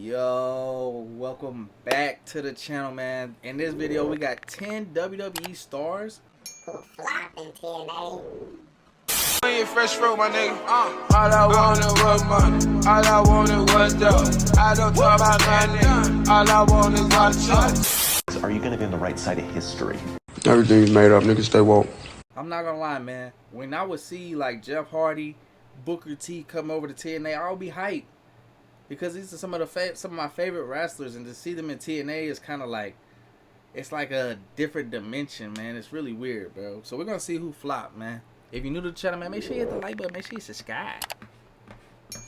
Yo, welcome back to the channel, man. In this video, we got 10 WWE stars who flop in TNA. Fresh fruit, my nigga. All I wanted was money. All I wanted was dough. I don't talk about nothing. All I want is all the choice. Are you going to be on the right side of history? Everything's made up, niggas stay woke. I'm not gonna lie, man. When I would see like Jeff Hardy, Booker T come over to TNA, I would be hyped because these are some of my favorite wrestlers, and to see them in TNA is kind of like, it's like a different dimension, man. It's really weird, bro. So we're gonna see who flopped, man. If you're new to the channel, man, make sure you hit the like button. Make sure you subscribe.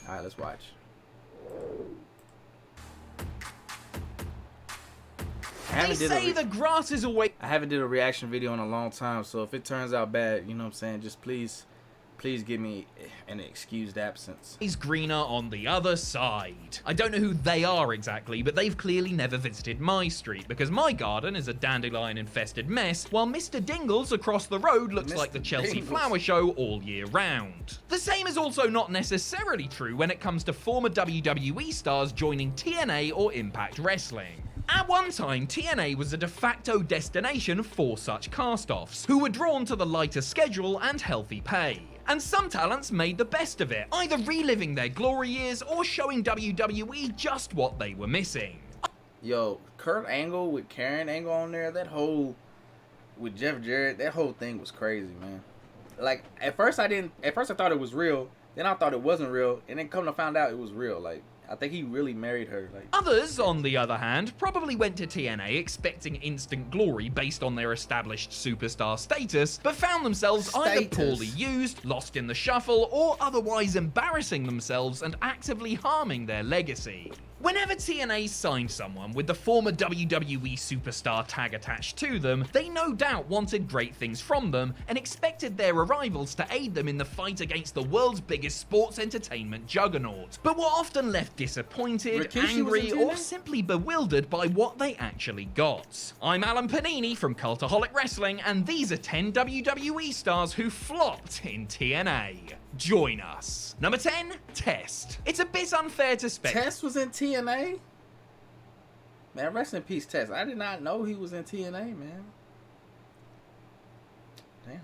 All right, let's watch. They say the grass is always... I haven't did a reaction video in a long time, so if it turns out bad, you know what I'm saying, just please give me an excused absence. He's greener on the other side. I don't know who they are exactly, but they've clearly never visited my street, because my garden is a dandelion-infested mess, while Mr. Dingle's across the road looks like the Chelsea Flower Show all year round. The same is also not necessarily true when it comes to former WWE stars joining TNA or Impact Wrestling. At one time, TNA was a de facto destination for such cast-offs, who were drawn to the lighter schedule and healthy pay. And some talents made the best of it, either reliving their glory years or showing WWE just what they were missing. Yo, Kurt Angle with Karen Angle on there, that whole, with Jeff Jarrett, that whole thing was crazy, man. Like, at first I thought it was real, then I thought it wasn't real, and then come to find out it was real. Like, I think he really married her. Like, others, on the other hand, probably went to TNA expecting instant glory based on their established superstar status, but found themselves either poorly used, lost in the shuffle, or otherwise embarrassing themselves and actively harming their legacy. Whenever TNA signed someone with the former WWE superstar tag attached to them, they no doubt wanted great things from them and expected their arrivals to aid them in the fight against the world's biggest sports entertainment juggernaut, but were often left disappointed, Rikishi angry, or simply bewildered by what they actually got. I'm Alan Panini from Cultaholic Wrestling, and these are 10 WWE stars who flopped in TNA. Join us. Number 10, Test. It's a bit unfair to speculate. Test was in TNA? Man, rest in peace, Test. I did not know he was in TNA, man. Damn.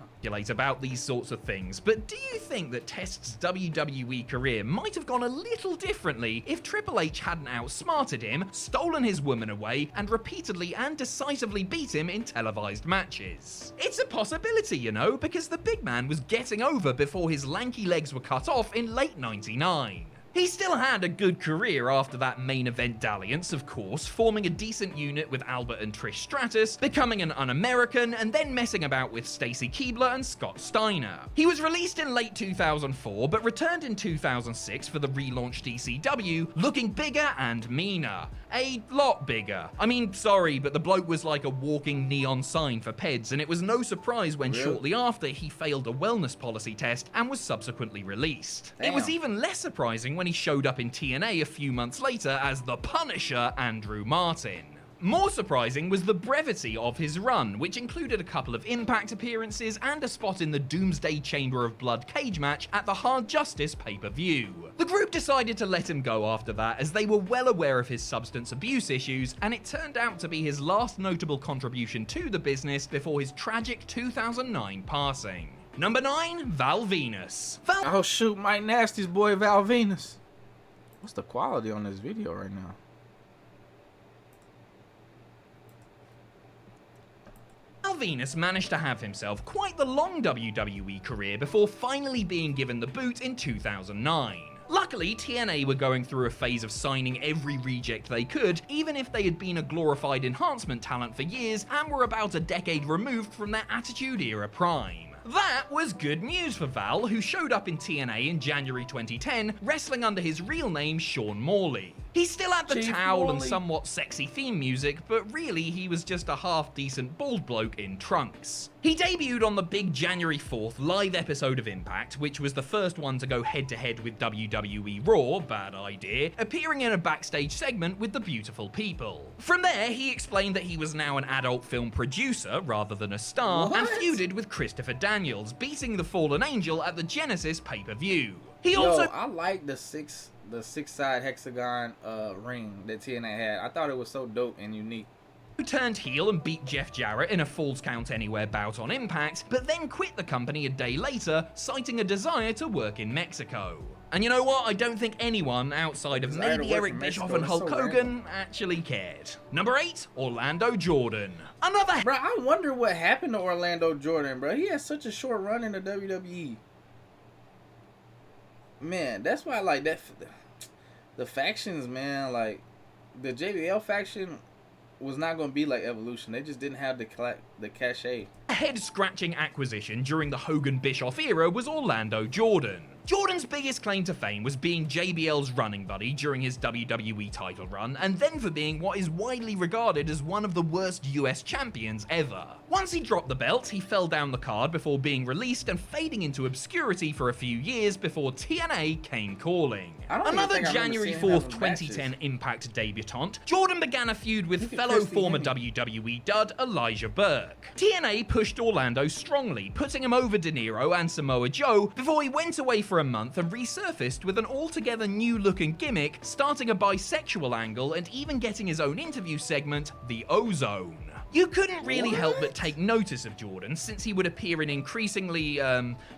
About these sorts of things, but do you think that Test's WWE career might have gone a little differently if Triple H hadn't outsmarted him, stolen his woman away, and repeatedly and decisively beat him in televised matches? It's a possibility, you know, because the big man was getting over before his lanky legs were cut off in late '99. He still had a good career after that main event dalliance, of course, forming a decent unit with Albert and Trish Stratus, becoming an Un-American, and then messing about with Stacy Keibler and Scott Steiner. He was released in late 2004, but returned in 2006 for the relaunched ECW, looking bigger and meaner. A lot bigger. I mean, sorry, but the bloke was like a walking neon sign for peds, and it was no surprise when shortly after he failed a wellness policy test and was subsequently released. Damn. It was even less surprising when he showed up in TNA a few months later as the Punisher Andrew Martin. More surprising was the brevity of his run, which included a couple of Impact appearances and a spot in the Doomsday Chamber of Blood cage match at the Hard Justice pay-per-view. The group decided to let him go after that, as they were well aware of his substance abuse issues, and it turned out to be his last notable contribution to the business before his tragic 2009 passing. Number 9, Val Venus. Oh shoot, Mike Nasty's boy Val Venus. What's the quality on this video right now? Val Venus managed to have himself quite the long WWE career before finally being given the boot in 2009. Luckily, TNA were going through a phase of signing every reject they could, even if they had been a glorified enhancement talent for years and were about a decade removed from their Attitude Era prime. That was good news for Val, who showed up in TNA in January 2010, wrestling under his real name Sean Morley. He still had the Chief towel Morley. and somewhat sexy theme music, but really he was just a half-decent bald bloke in trunks. He debuted on the big January 4th live episode of Impact, which was the first one to go head-to-head with WWE Raw, bad idea, appearing in a backstage segment with the beautiful people. From there, he explained that he was now an adult film producer rather than a star, and feuded with Christopher Daniels, beating the Fallen Angel at the Genesis pay-per-view. He also... I like the 6 the 6-side hexagon ring that TNA had. I thought it was so dope and unique. Who turned heel and beat Jeff Jarrett in a Falls Count Anywhere bout on Impact, but then quit the company a day later, citing a desire to work in Mexico. And you know what? I don't think anyone outside of maybe Eric Bischoff and Hulk Hogan actually cared. Number 8, Orlando Jordan. Another... Bro, I wonder what happened to Orlando Jordan, bro. He had such a short run in the WWE. Man, that's why I like that. The factions, man, like the JBL faction was not going to be like Evolution. They just didn't have the cachet. A head-scratching acquisition during the Hogan-Bischoff era was Orlando Jordan. Jordan's biggest claim to fame was being JBL's running buddy during his WWE title run, and then for being what is widely regarded as one of the worst US champions ever. Once he dropped the belt, he fell down the card before being released and fading into obscurity for a few years before TNA came calling. Another January 4th, 2010 Impact debutant, Jordan began a feud with fellow former WWE dud Elijah Burke. TNA pushed Orlando strongly, putting him over De Niro and Samoa Joe before he went away for a month and resurfaced with an altogether new-looking gimmick, starting a bisexual angle and even getting his own interview segment, The Ozone. You couldn't really help but take notice of Jordan, since he would appear in increasingly,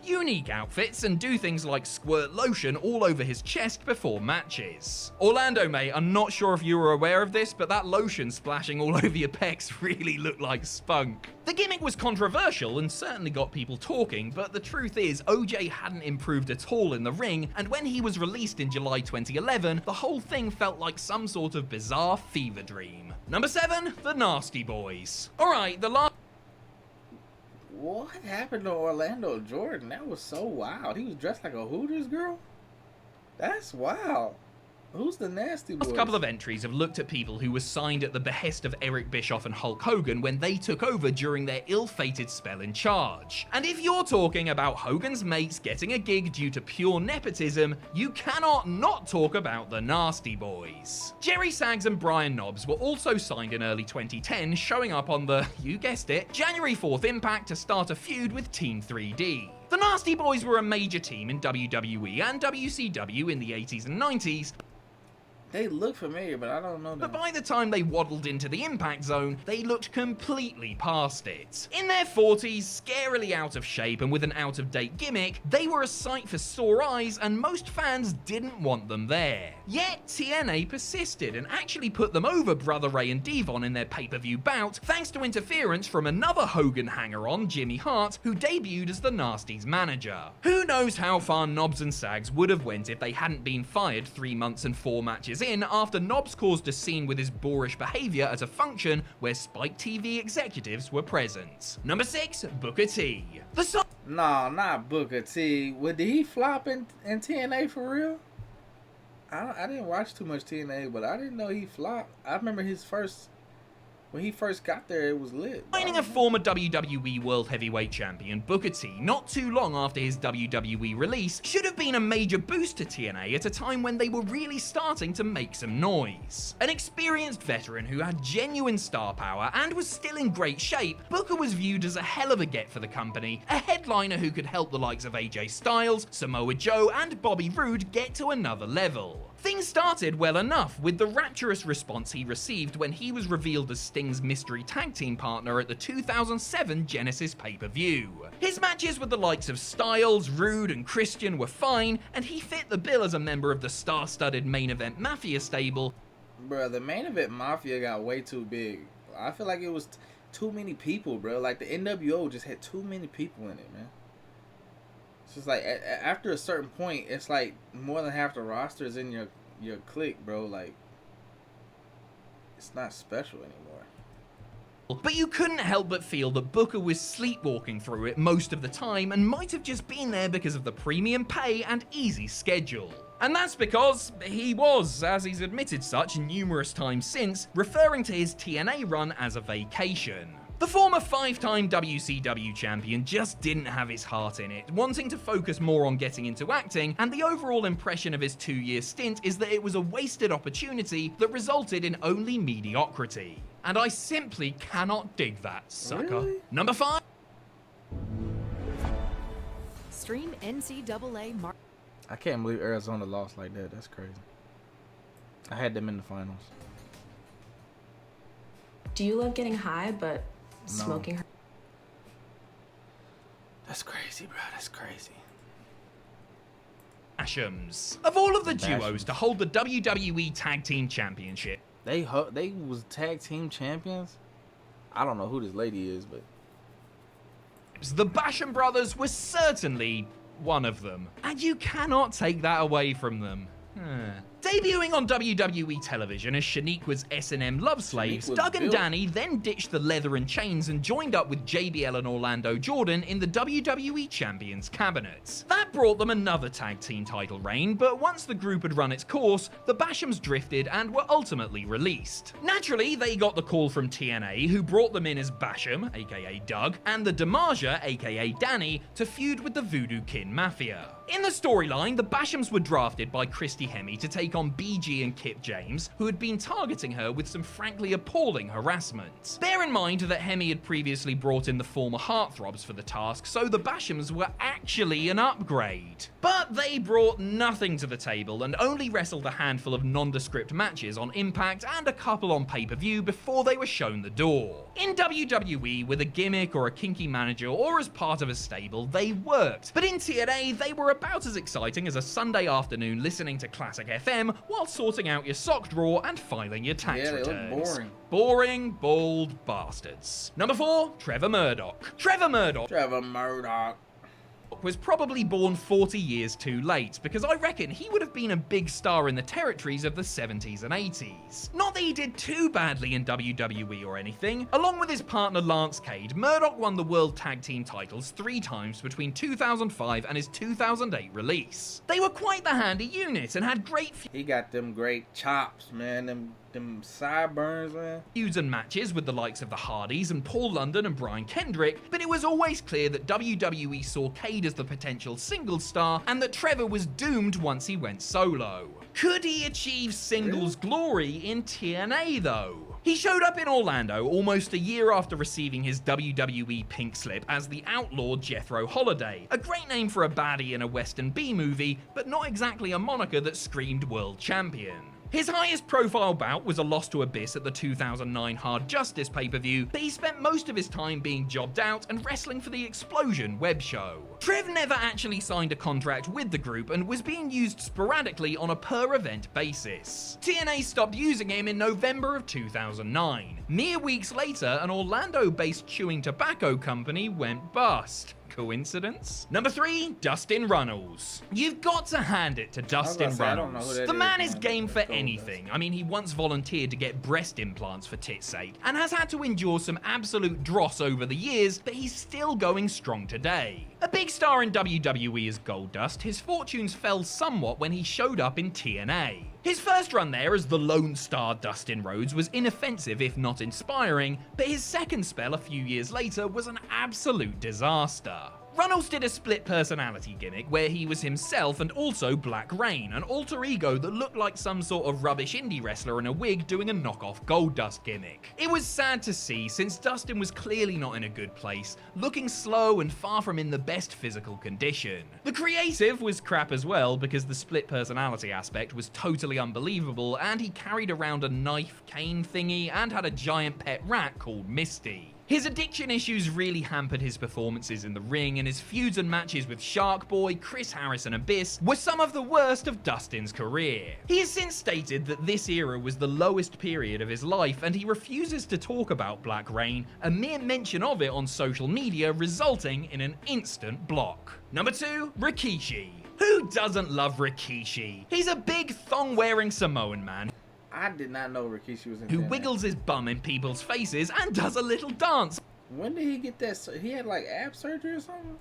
unique outfits and do things like squirt lotion all over his chest before matches. Orlando, mate, I'm not sure if you were aware of this, but that lotion splashing all over your pecs really looked like spunk. The gimmick was controversial and certainly got people talking, but the truth is, OJ hadn't improved at all in the ring, and when he was released in July 2011, the whole thing felt like some sort of bizarre fever dream. Number 7, the Nasty Boys. Alright, the last... What happened to Orlando Jordan? That was so wild. He was dressed like a Hooters girl? That's wild. Who's the Nasty Boys? Last couple of entries have looked at people who were signed at the behest of Eric Bischoff and Hulk Hogan when they took over during their ill-fated spell in charge. And if you're talking about Hogan's mates getting a gig due to pure nepotism, you cannot not talk about the Nasty Boys. Jerry Sags and Brian Knobbs were also signed in early 2010, showing up on the, you guessed it, January 4th Impact to start a feud with Team 3D. The Nasty Boys were a major team in WWE and WCW in the 80s and 90s, They look familiar, but I don't know them. but by the time they waddled into the Impact Zone, they looked completely past it. In their 40s, scarily out of shape and with an out-of-date gimmick, they were a sight for sore eyes and most fans didn't want them there. Yet, TNA persisted and actually put them over Brother Ray and Devon in their pay-per-view bout, thanks to interference from another Hogan hanger-on, Jimmy Hart, who debuted as the Nasty's manager. Who knows how far Knobbs and Sags would have went if they hadn't been fired 3 months and 4 matches in after Knobbs caused a scene with his boorish behavior at a function where Spike TV executives were present. Number 6, Booker T. No, not Booker T. Did he flop in TNA for real? I didn't watch too much TNA, but I didn't know he flopped. I remember when he first got there, it was lit. Signing a former WWE World Heavyweight Champion, Booker T, not too long after his WWE release, should have been a major boost to TNA at a time when they were really starting to make some noise. An experienced veteran who had genuine star power and was still in great shape, Booker was viewed as a hell of a get for the company, a headliner who could help the likes of AJ Styles, Samoa Joe, and Bobby Roode get to another level. Things started well enough, with the rapturous response he received when he was revealed as Sting's mystery tag team partner at the 2007 Genesis pay-per-view. His matches with the likes of Styles, Roode, and Christian were fine, and he fit the bill as a member of the star-studded Main Event Mafia stable. Bruh, the Main Event Mafia got way too big. I feel like it was too many people, bro. Like, the NWO just had too many people in it, man. It's just like, after a certain point, it's like more than half the roster is in your clique, bro. Like, it's not special anymore. But you couldn't help but feel that Booker was sleepwalking through it most of the time and might have just been there because of the premium pay and easy schedule. And that's because he was, as he's admitted such numerous times since, referring to his TNA run as a vacation. The former 5-time WCW champion just didn't have his heart in it, wanting to focus more on getting into acting, and the overall impression of his 2-year stint is that it was a wasted opportunity that resulted in only mediocrity. And I simply cannot dig that, sucker. Really? Number 5. Stream NCAA I can't believe Arizona lost like that. That's crazy. I had them in the finals. Do you love getting high, but No. smoking her? That's crazy, bro. That's crazy. Bashams. Of all of the duos Bashams. to hold the WWE Tag Team Championship, They was tag team champions. I don't know who this lady is, but the Basham Brothers were certainly one of them. And you cannot take that away from them. Debuting on WWE television as Shaniqua's S&M love slaves, was Doug and built. Danny then ditched the leather and chains and joined up with JBL and Orlando Jordan in the WWE Champions Cabinet. That brought them another tag team title reign, but once the group had run its course, the Bashams drifted and were ultimately released. Naturally, they got the call from TNA, who brought them in as Basham, aka Doug, and the DiMaggio, aka Danny, to feud with the Voodoo Kin Mafia. In the storyline, the Bashams were drafted by Christy Hemme to take on BG and Kip James, who had been targeting her with some frankly appalling harassment. Bear in mind that Hemme had previously brought in the former Heartthrobs for the task, so the Bashams were actually an upgrade. But they brought nothing to the table and only wrestled a handful of nondescript matches on Impact and a couple on pay-per-view before they were shown the door. In WWE, with a gimmick or a kinky manager or as part of a stable, they worked. But in TNA, they were about as exciting as a Sunday afternoon listening to Classic FM while sorting out your sock drawer and filing your tax Yeah, they look returns. boring. Boring, bald bastards. Number 4, Trevor Murdoch. Trevor Murdoch Trevor Murdoch. was probably born 40 years too late, because I reckon he would have been a big star in the territories of the 70s and 80s. Not that he did too badly in WWE or anything. Along with his partner Lance Cade, Murdoch won the World Tag Team titles 3 times between 2005 and his 2008 release. They were quite the handy unit and had great He got them great chops, man. Them sideburns, man. feuds and matches with the likes of the Hardys and Paul London and Brian Kendrick, but it was always clear that WWE saw Cade as the potential singles star and that Trevor was doomed once he went solo. Could he achieve singles glory in TNA though? He showed up in Orlando almost a year after receiving his WWE pink slip as the outlaw Jethro Holliday, a great name for a baddie in a Western B-movie, but not exactly a moniker that screamed world champion. His highest profile bout was a loss to Abyss at the 2009 Hard Justice pay-per-view, but he spent most of his time being jobbed out and wrestling for the Explosion web show. Trev never actually signed a contract with the group and was being used sporadically on a per-event basis. TNA stopped using him in November of 2009. Mere weeks later, an Orlando-based chewing tobacco company went bust. Coincidence? Number 3, Dustin Runnels. You've got to hand it to Dustin say, I don't know who Runnels. that The is, man is man. game for Let's go with anything. I mean, he once volunteered to get breast implants for tits' sake and has had to endure some absolute dross over the years, but he's still going strong today. A big star in WWE as Goldust, his fortunes fell somewhat when he showed up in TNA. His first run there as the Lone Star Dustin Rhodes was inoffensive if not inspiring, but his second spell a few years later was an absolute disaster. Runnels did a split personality gimmick where he was himself and also Black Rain, an alter ego that looked like some sort of rubbish indie wrestler in a wig doing a knockoff Goldust gimmick. It was sad to see, since Dustin was clearly not in a good place, looking slow and far from in the best physical condition. The creative was crap as well, because the split personality aspect was totally unbelievable, and he carried around a knife cane thingy and had a giant pet rat called Misty. His addiction issues really hampered his performances in the ring, and his feuds and matches with Shark Boy, Chris Harris and Abyss were some of the worst of Dustin's career. He has since stated that this era was the lowest period of his life, and he refuses to talk about Black Rain, a mere mention of it on social media resulting in an instant block. Number 2, Rikishi. Who doesn't love Rikishi? He's a big thong-wearing Samoan man I did not know Rikishi was in who TNA. wiggles his bum in people's faces and does a little dance. When did he get that? He had like ab surgery or something?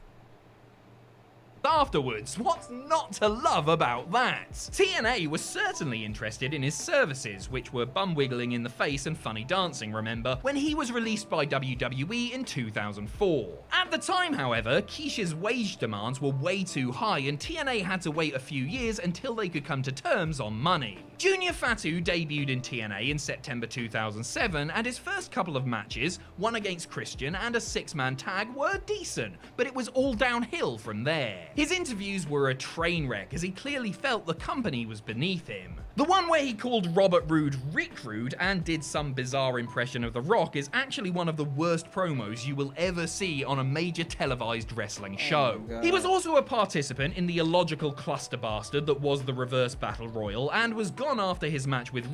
Afterwards, what's not to love about that? TNA was certainly interested in his services, which were bum wiggling in the face and funny dancing, remember, when he was released by WWE in 2004. At the time, however, Keisha's wage demands were way too high, and TNA had to wait a few years until they could come to terms on money. Junior Fatu debuted in TNA in September 2007, and his first couple of matches, one against Christian and a 6-man tag, were decent, but it was all downhill from there. His interviews were a train wreck, as he clearly felt the company was beneath him. The one where he called Robert Roode Rick Rude and did some bizarre impression of The Rock is actually one of the worst promos you will ever see on a major televised wrestling show. He was also a participant in the illogical cluster bastard that was the Reverse Battle Royal and was gone after his match with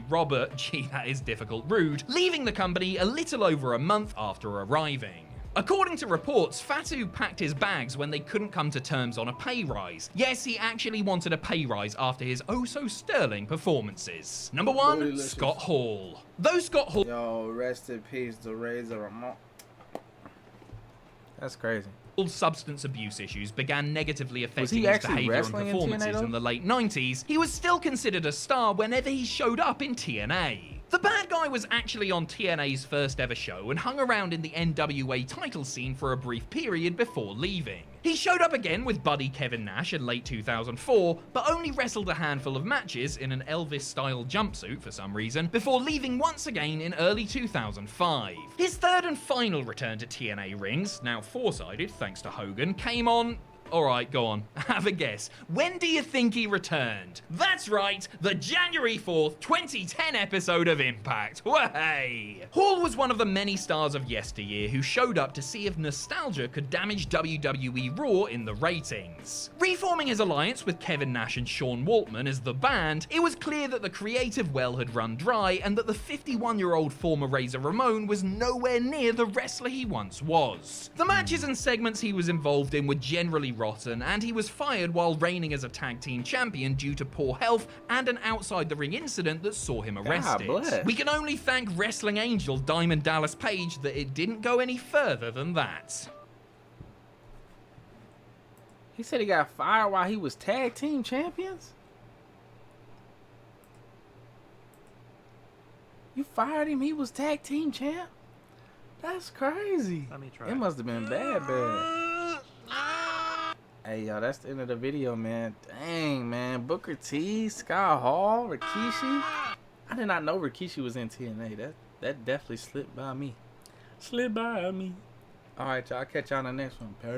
Robert, gee that is difficult, Rude, leaving the company a little over a month after arriving. According to reports, Fatu packed his bags when they couldn't come to terms on a pay rise. Yes, he actually wanted a pay rise after his oh-so-sterling performances. Number 1, Bootylicious. Scott Hall. Though Scott Hall... Yo, rest in peace, the Razor Ramon. That's crazy. substance abuse issues began negatively affecting his actually behavior and wrestling in performances TNA in the late 90s, he was still considered a star whenever he showed up in TNA. The bad guy was actually on TNA's first ever show and hung around in the NWA title scene for a brief period before leaving. He showed up again with buddy Kevin Nash in late 2004, but only wrestled a handful of matches in an Elvis-style jumpsuit for some reason, before leaving once again in early 2005. His third and final return to TNA rings, now four-sided thanks to Hogan, came on... Alright, go on. Have a guess. When do you think he returned? That's right, the January 4th, 2010 episode of Impact. Way! Hall was one of the many stars of yesteryear who showed up to see if nostalgia could damage WWE Raw in the ratings. Reforming his alliance with Kevin Nash and Sean Waltman as The Band, it was clear that the creative well had run dry and that the 51-year-old former Razor Ramon was nowhere near the wrestler he once was. The matches and segments he was involved in were generally rotten, and he was fired while reigning as a tag team champion due to poor health and an outside the ring incident that saw him arrested. We can only thank wrestling angel Diamond Dallas Page that it didn't go any further than that. He said he got fired while he was tag team champions? You fired him, he was tag team champ? That's crazy. Let me try. It must have been bad. Hey, y'all, that's the end of the video, man. Dang, man. Booker T, Scott Hall, Rikishi. I did not know Rikishi was in TNA. That definitely slipped by me. All right, y'all. I'll catch y'all on the next one. Peace.